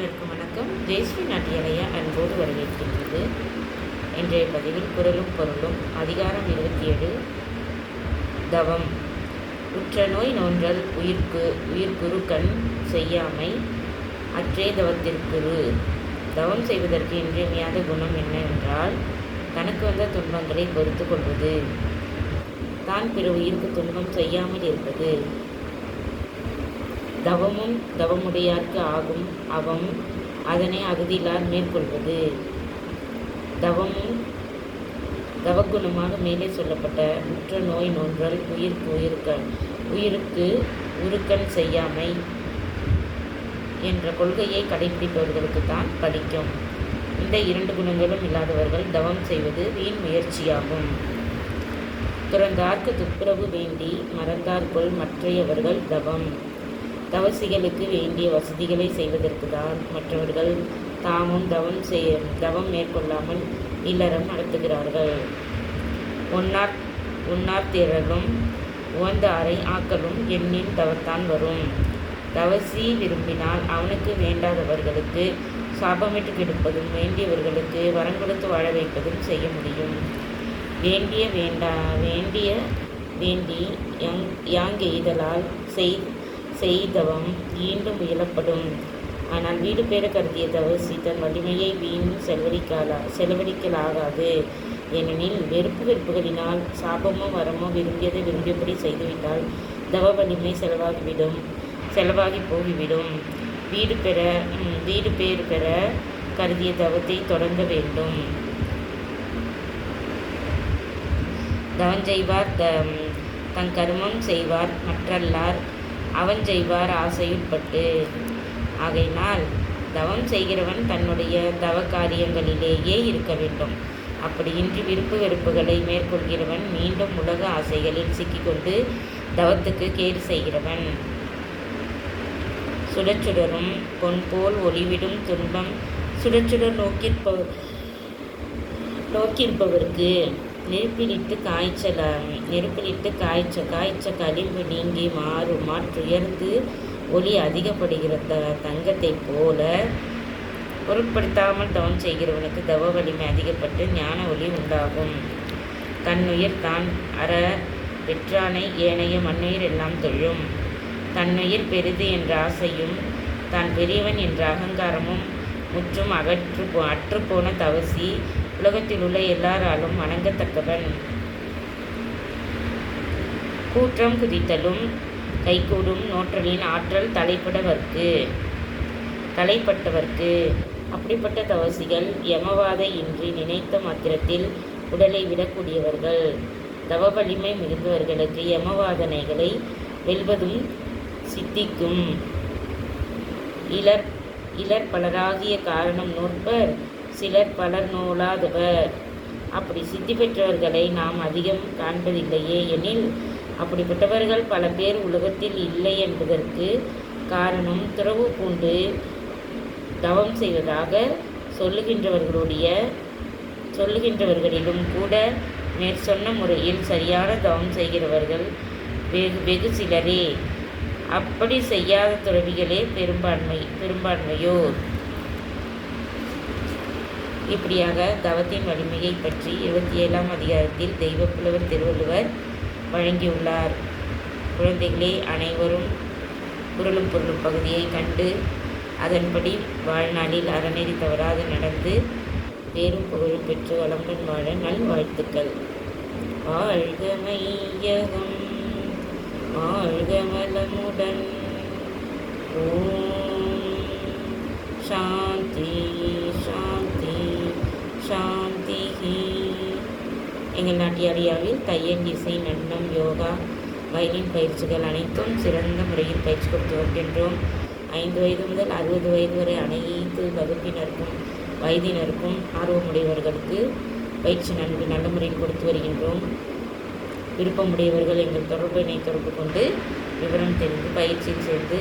அனைவருக்கும் வணக்கம். ஜெயஸ்ரீ நாட்டியாலயா அன்போடு வரவேற்கின்றது. இன்றைய பதிவில் குரலும் பொருளும் அதிகாரம் 27 தவம். உற்ற நோய் நோன்றல் உயிர்க்குறு செய்யாமை அற்றே தவத்திற்குரு. தவம் செய்வதற்கு இன்றியமையாத குணம் என்னவென்றால் தனக்கு வந்த துன்பங்களை பொறுத்து கொள்வது, தான் பிற உயிருக்கு துன்பம் செய்யாமல் இருப்பது. தவமும் தவமுடையார்க்கு ஆகும் அவம் அதனை அகுதியிலார் மேற்கொள்வது. தவமும் தவக்குணமாக மேலே சொல்லப்பட்ட உற்ற நோய் நோன்றல் உயிருக்கு உருக்கன் செய்யாமை என்ற கொள்கையை கடைபிடிப்பவர்களுக்கு தான் பலிக்கும். இந்த 2 குணங்களும் இல்லாதவர்கள் தவம் செய்வது வீண் முயற்சியாகும். துறந்தார்க்கு துப்புரவு வேண்டி மறந்தார்கொள் மற்றையவர்கள் தவம். தவசிகளுக்கு வேண்டிய வசதிகளை செய்வதற்கு தான் மற்றவர்கள் தாமும் தவம் மேற்கொள்ளாமல் இல்லறம் நடத்துகிறார்கள். உன்னார் திரளும் உவந்தாரை ஆக்கலும் எண்ணின் தவத்தான் வரும். தவசி விரும்பினால் அவனுக்கு வேண்டாதவர்களுக்கு சாபமிட்டு கெடுப்பதும் வேண்டியவர்களுக்கு வரம் கொடுத்து வாழ வைப்பதும் செய்ய முடியும். வேண்டி யாங்கெய்தலால் செய்தவம் ஈண்டும் இயலப்படும். ஆனால் வீடு பேர கருதிய தவசி தன் வலிமையை வீண் செலவழிக்கலாகாது. ஏனெனில் வெறுப்புகளினால் சாபமோ வரமோ விரும்பியதை விரும்பியபடி செய்துவிட்டால் தவ வலிமை செலவாகி போகிவிடும். வீடு பேர் பெற கருதிய தவத்தை தொடங்க வேண்டும். தவஞ்செய்வார் தன் கர்மம் செய்வார், மற்றல்லார் அவஞ்செய்வார் ஆசையுட்பட்டு. ஆகையினால் தவம் செய்கிறவன் தன்னுடைய தவ காரியங்களிலேயே இருக்க வேண்டும். அப்படியின்றி விருப்பு வெறுப்புகளை மேற்கொள்கிறவன் மீண்டும் உலக ஆசைகளில் சிக்கிக்கொண்டு தவத்துக்கு கேடு செய்கிறவன். சுடச்சுடரும் பொன் போல் ஒளிவிடும் துன்பம் சுடச்சுடர் நோக்கியிருப்பவருக்கு நெருப்பிலிட்டு காய்ச்ச கழிவு நீங்கி மாற்றுயர்ந்து ஒளி அதிகப்படுகிற தங்கத்தை போல பொருட்படுத்தாமல் தவம் செய்கிறவனுக்கு தவ வலிமை அதிகப்பட்டு ஞான ஒளி உண்டாகும். தன்னுயிர் தான் அற பெற்றானை ஏனைய மண்ணுயிர் எல்லாம் தொழும். தன்னுயிர் பெரிது என்ற ஆசையும் தான் பெரியவன் என்ற அகங்காரமும் முற்றும் அற்றுப்போன தவசி உலகத்தில் உள்ள எல்லாராலும் வணங்கத்தக்கவன். கூற்றம் குதித்தலும் கைகூடும் நோற்றலின் ஆற்றல் தலைப்பட்டவர்க்கு. அப்படிப்பட்ட தவசிகள் யமவாதை இன்றி நினைத்த மாத்திரத்தில் உடலை விடக்கூடியவர்கள். தவ வலிமை மிகுந்தவர்களுக்கு யமவாதனைகளை வெல்வதும் சித்திக்கும். இலர் பலராகிய காரணம் நோற்பர், சிலர் பலர் நூலாதவர். அப்படி சித்தி பெற்றவர்களை நாம் அதிகம் காண்பதில்லையே எனில் அப்படிப்பட்டவர்கள் பல பேர் உலகத்தில் இல்லை என்பதற்கு காரணம் துறவு பூண்டு தவம் செய்வதாக சொல்லுகின்றவர்களிலும் கூட மேற்சொன்ன முறையில் சரியான தவம் செய்கிறவர்கள் வெகு சிலரே. அப்படி செய்யாத துறவிகளே பெரும்பான்மையோர். இப்படியாக தவத்தின் வலிமையை பற்றி 27ஆம் அதிகாரத்தில் தெய்வப்புலவர் திருவள்ளுவர் வழங்கியுள்ளார். குழந்தைகளே, அனைவரும் குரலும் பொருளும் பகுதியை கண்டு அதன்படி வாழ்நாளில் அறநெறி தவறாது நடந்து பேரும் புகழும் பெற்று வளமுடன் வாழ நல்வாழ்த்துக்கள். வாழ்க மையகம் வாழ்க வளமுடன். ஓம் சாந்தி சாந்தி சாந்தி. எங்கள் நாட்டியாலயாவில் தையல், இசை, நடனம், யோகா, வயலின் பயிற்சிகள் அனைத்தும் சிறந்த முறையில் பயிற்சி கொடுத்து வருகின்றோம். 5 வயது முதல் 60 வயது வரை அனைத்து வகுப்பினருக்கும் வயதினருக்கும் ஆர்வமுடையவர்களுக்கு பயிற்சி நல்ல முறையில் கொடுத்து வருகின்றோம். விருப்பமுடையவர்கள் எங்கள் தொடர்பு கொண்டு விவரம் தெரிந்து பயிற்சியில் சேர்ந்து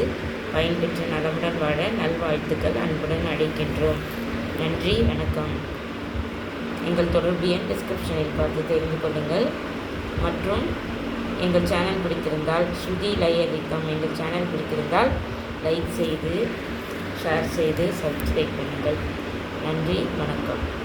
பயன்பெற்று நலமுடன் வாழ நல்வாழ்த்துக்கள் அன்புடன் அழைக்கின்றோம். நன்றி, வணக்கம். எங்கள் தொடர்பு எண் டிஸ்கிரிப்ஷனில் பார்த்து தெரிந்து கொள்ளுங்கள். மற்றும் எங்கள் சேனல் பிடித்திருந்தால் ஸ்ருதி லய ரிதம் எங்கள் சேனல் பிடித்திருந்தால் லைக் செய்து ஷேர் செய்து சப்ஸ்கிரைப் பண்ணுங்கள். நன்றி, வணக்கம்.